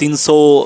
300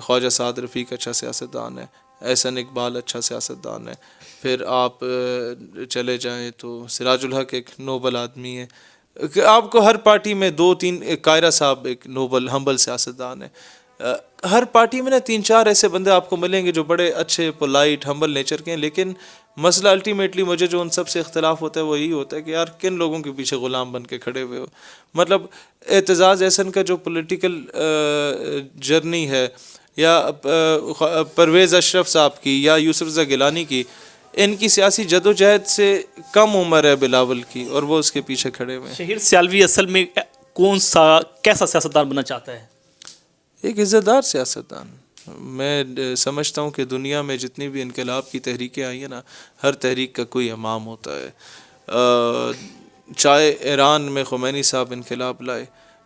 خواجہ سعد رفیق اچھا سیاستدان ہے, احسن اقبال اچھا سیاستدان ہے, پھر آپ چلے جائیں تو سراج الحق ایک نوبل آدمی ہے. آپ کو ہر پارٹی میں 2-3, قائرہ صاحب ایک نوبل ہمبل سیاستدان ہے. ہر پارٹی میں نا 3-4 ایسے بندے آپ کو ملیں گے جو بڑے اچھے پولائٹ ہمبل نیچر کے ہیں, لیکن مسئلہ الٹیمیٹلی مجھے جو ان سب سے اختلاف ہوتا ہے وہ یہی ہوتا ہے کہ یار کن لوگوں کے پیچھے غلام بن کے کھڑے ہوئے ہو. مطلب اعتزاز احسن کا جو پولیٹیکل جرنی ہے, یا پرویز اشرف صاحب کی, یا یوسف رضا گیلانی کی, ان کی سیاسی جدوجہد سے کم عمر ہے بلاول کی, اور وہ اس کے پیچھے کھڑے ہوئے ہیں. شہیر سیالوی اصل میں کیسا سیاستدان بننا چاہتا ہے؟ ایک عزت دار سیاستدان. میں سمجھتا ہوں کہ دنیا میں جتنی بھی انقلاب کی تحریکیں آئی ہیں نا, ہر تحریک کا کوئی امام ہوتا ہے. چاہے ایران میں خمینی صاحب انقلاب لائے,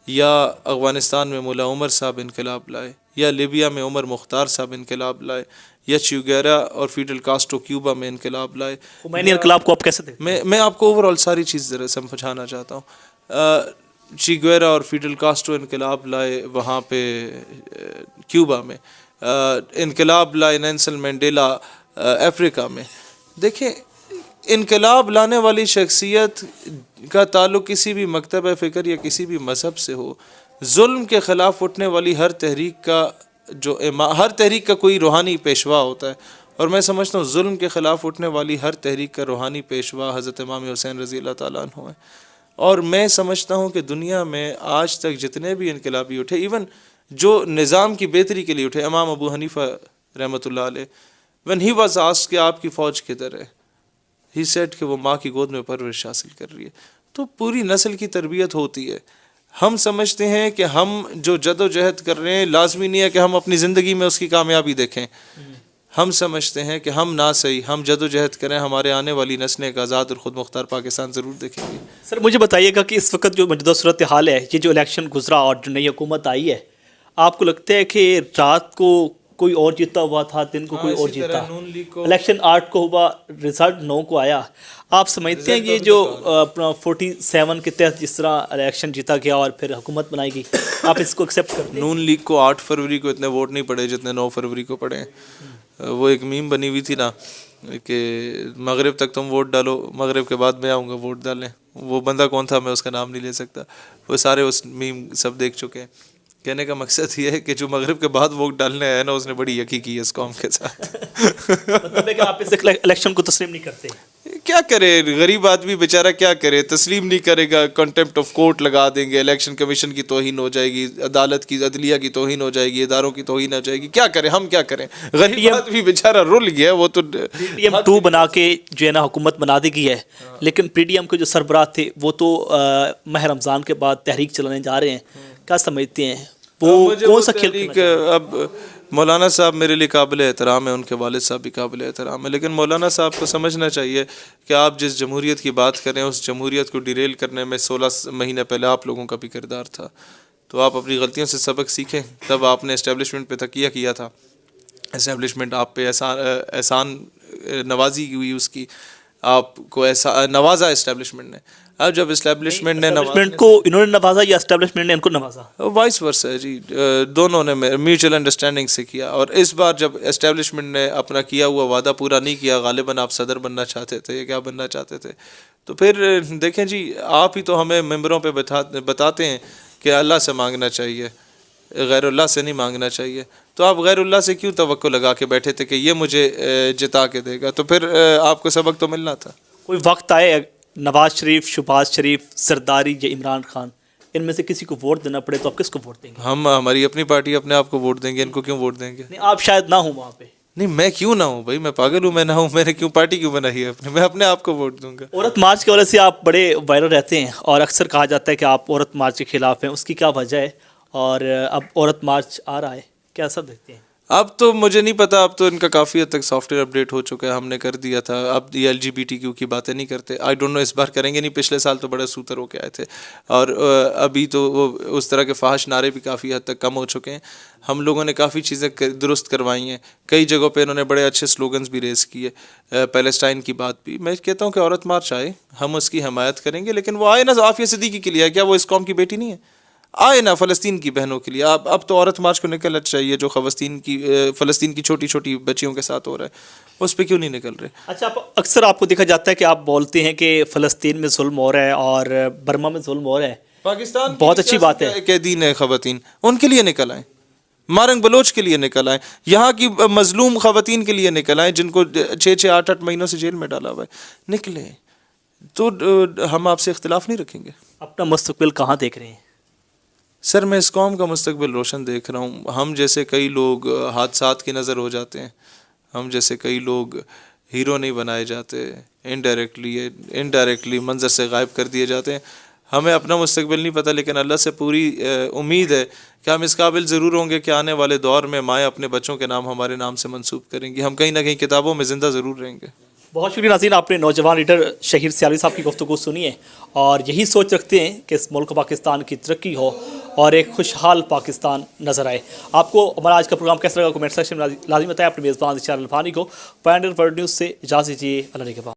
یا افغانستان میں مولا عمر صاحب انقلاب لائے, یا لیبیا میں عمر مختار صاحب انقلاب لائے, یا چیوگیرا اور فیڈل کاسٹرو کیوبا میں انقلاب لائے. خمینی انقلاب کو آپ کیسے دیکھتے ہیں؟ میں آپ کو اوور آل ساری چیز ذرا سمجھانا چاہتا ہوں. چیگویرا اور فیڈل کاسٹرو انقلاب لائے وہاں پہ کیوبا میں, انقلاب لائے نیلسن مینڈیلا افریقہ میں. دیکھیں, انقلاب لانے والی شخصیت کا تعلق کسی بھی مکتب فکر یا کسی بھی مذہب سے ہو, ظلم کے خلاف اٹھنے والی ہر تحریک کا کوئی روحانی پیشوا ہوتا ہے, اور میں سمجھتا ہوں ظلم کے خلاف اٹھنے والی ہر تحریک کا روحانی پیشوا حضرت امام حسین رضی اللہ تعالیٰ عنہ ہے. اور میں سمجھتا ہوں کہ دنیا میں آج تک جتنے بھی انقلابی اٹھے, ایون جو نظام کی بہتری کے لیے اٹھے, امام ابو حنیفہ رحمۃ اللہ علیہ, when he was asked کہ آپ کی فوج کدھر ہے, he said کہ وہ ماں کی گود میں پرورش حاصل کر رہی ہے. تو پوری نسل کی تربیت ہوتی ہے. ہم سمجھتے ہیں کہ ہم جو جد و جہد کر رہے ہیں لازمی نہیں ہے کہ ہم اپنی زندگی میں اس کی کامیابی دیکھیں. ہم سمجھتے ہیں کہ ہم نہ صحیح, ہم جد و جہد کریں, ہمارے آنے والی نسلیں ایک آزاد اور خود مختار پاکستان ضرور دیکھیں گی. سر مجھے بتائیے گا کہ اس وقت جو موجودہ صورتحال ہے, یہ جو الیکشن گزرا اور جو نئی حکومت آئی ہے, آپ کو لگتا ہے کہ رات کو کوئی اور جیتا ہوا تھا, دن کو کوئی اور جیتا؟ الیکشن 8 کو ہوا, رزلٹ 9 کو آیا. آپ سمجھتے ہیں یہ جو 47 کے تحت جس طرح الیکشن جیتا گیا اور پھر حکومت بنائی گئی, آپ اس کو ایکسیپٹ کرتے ہیں؟ نون لیگ کو 8 فروری کو اتنے ووٹ نہیں پڑے جتنے 9 فروری کو پڑے ہیں. وہ ایک میم بنی ہوئی تھی نا کہ مغرب تک تم ووٹ ڈالو, مغرب کے بعد میں آؤں گا ووٹ ڈالیں. وہ بندہ کون تھا میں اس کا نام نہیں لے سکتا, وہ سارے اس میم سب دیکھ چکے ہیں. کہنے کا مقصد یہ ہے کہ جو مغرب کے بعد ووٹ ڈالنے آیا نا, اس نے بڑی یقین کی ہے اس قوم کے ساتھ. مطلب ہے کہ آپ اس الیکشن کو تسلیم نہیں کرتے؟ کیا کرے غریب آدمی بیچارہ, کیا کرے, تسلیم نہیں کرے گا, کنٹمپٹ آف کورٹ لگا دیں گے, الیکشن کمیشن کی توہین ہو جائے گی, عدالت کی عدلیہ کی توہین ہو جائے گی, اداروں کی توہین ہو جائے گی. کیا کریں, ہم کیا کریں, غریب آدمی بیچارہ رول گیا. وہ تو PDM-2 بنا کے جو ہے نا حکومت بنا دی گئی ہے, لیکن PDM کے جو سربراہ تھے وہ تو ماہ رمضان کے بعد تحریک چلانے جا رہے ہیں. کیا سمجھتے ہیں وہ کون سا کھیل؟ اب مولانا صاحب میرے لیے قابل احترام ہے, ان کے والد صاحب بھی قابل احترام ہے, لیکن مولانا صاحب کو سمجھنا چاہیے کہ آپ جس جمہوریت کی بات کریں اس جمہوریت کو ڈیریل کرنے میں 16 مہینے پہلے آپ لوگوں کا بھی کردار تھا. تو آپ اپنی غلطیوں سے سبق سیکھیں. تب آپ نے اسٹیبلشمنٹ پہ تکیہ کیا تھا, اسٹیبلشمنٹ آپ پہ احسان نوازی ہوئی, اس کی آپ کو ایسا نوازا اسٹیبلشمنٹ نے. اب جب اسٹیبلشمنٹ کو انہوں نے نوازا یا اسٹیبلشمنٹ نے ان کو نوازا؟ وائس ورسا ہے جی, دونوں نے میوچل انڈرسٹینڈنگ سے کیا. اور اس بار جب اسٹیبلشمنٹ نے اپنا کیا ہوا وعدہ پورا نہیں کیا, غالباً آپ صدر بننا چاہتے تھے یا کیا بننا چاہتے تھے, تو پھر دیکھیں جی آپ ہی تو ہمیں ممبروں پہ بتاتے ہیں کہ اللہ سے مانگنا چاہیے, غیر اللہ سے نہیں مانگنا چاہیے. تو آپ غیر اللہ سے کیوں توقع لگا کے بیٹھے تھے کہ یہ مجھے جتا کے دے گا؟ تو پھر آپ کو سبق تو ملنا تھا. کوئی وقت آئے نواز شریف, شہباز شریف, زرداری یا عمران خان, ان میں سے کسی کو ووٹ دینا پڑے تو آپ کس کو ووٹ دیں گے؟ ہم ہماری اپنی پارٹی اپنے آپ کو ووٹ دیں گے, ان کو کیوں ووٹ دیں گے؟ نہیں, آپ شاید نہ ہوں وہاں پہ. نہیں, میں کیوں نہ ہوں بھائی, میں پاگل ہوں, میں نہ ہوں, میں نے کیوں پارٹی کیوں بنائی ہے اپنے, میں اپنے آپ کو ووٹ دوں گا. عورت مارچ کی وجہ سے آپ بڑے وائرل رہتے ہیں اور اکثر کہا جاتا ہے کہ آپ عورت مارچ کے خلاف ہیں, اس کی کیا وجہ ہے؟ اور اب عورت مارچ آ رہا ہے, کیا سب دیکھتے ہیں؟ اب تو مجھے نہیں پتا, اب تو ان کا کافی حد تک سافٹ ویئر اپڈیٹ ہو چکا ہے, ہم نے کر دیا تھا. اب یہ LGBTQ کی باتیں نہیں کرتے. آئی ڈونٹ نو اس بار کریں گے نہیں, پچھلے سال تو بڑے سوتر ہو کے آئے تھے, اور ابھی تو وہ اس طرح کے فحش نعرے بھی کافی حد تک کم ہو چکے ہیں. ہم لوگوں نے کافی چیزیں درست کروائی ہیں, کئی جگہوں پہ انہوں نے بڑے اچھے سلوگنز بھی ریز کیے, پیلسٹائن کی بات بھی. میں کہتا ہوں کہ عورت مارچ آئے, ہم اس کی حمایت کریں گے, لیکن وہ آئے نا عافیہ صدیقی کے لیے, کیا وہ اس قوم کی بیٹی نہیں ہے؟ آئے نا فلسطین کی بہنوں کے لیے. اب تو عورت مارچ کو نکلنا چاہیے جو فلسطین کی چھوٹی چھوٹی بچیوں کے ساتھ ہو رہا ہے, اس پہ کیوں نہیں نکل رہے؟ اچھا, اکثر آپ کو دیکھا جاتا ہے کہ آپ بولتے ہیں کہ فلسطین میں ظلم ہو رہا ہے اور برما میں ظلم ہو رہا ہے, پاکستان بہت اچھی بات ہے. قیدین ہے خواتین, ان کے لیے نکل آئیں, مارنگ بلوچ کے لیے نکل آئیں, یہاں کی مظلوم خواتین کے لیے نکل آئیں جن کو 6-8 مہینوں سے جیل میں ڈالا ہوا ہے, نکلیں. تو ہم آپ سے اختلاف نہیں رکھیں گے. اپنا مستقبل کہاں دیکھ رہے ہیں؟ سر میں اس قوم کا مستقبل روشن دیکھ رہا ہوں. ہم جیسے کئی لوگ حادثات کی نظر ہو جاتے ہیں, ہم جیسے کئی لوگ ہیرو نہیں بنائے جاتے, انڈائریکٹلی منظر سے غائب کر دیے جاتے ہیں. ہمیں اپنا مستقبل نہیں پتہ, لیکن اللہ سے پوری امید ہے کہ ہم اس قابل ضرور ہوں گے کہ آنے والے دور میں مائیں اپنے بچوں کے نام ہمارے نام سے منسوب کریں گی. ہم کہیں نہ کہیں کتابوں میں زندہ ضرور رہیں گے. بہت شکریہ ناظرین, آپ نے نوجوان لیڈر شہیر سیالی صاحب کی گفتگو سنی ہے اور یہی سوچ رکھتے ہیں کہ اس ملک پاکستان کی ترقی ہو اور ایک خوشحال پاکستان نظر آئے. آپ کو ہمارا آج کا پروگرام کیسا لگا کمنٹ سیکشن میں لازمی بتائیں. اپنے میزبان ذیشان الفانی کو پائنیئر ورلڈ نیوز سے اجازت دیجیے. اللہ کے بعد.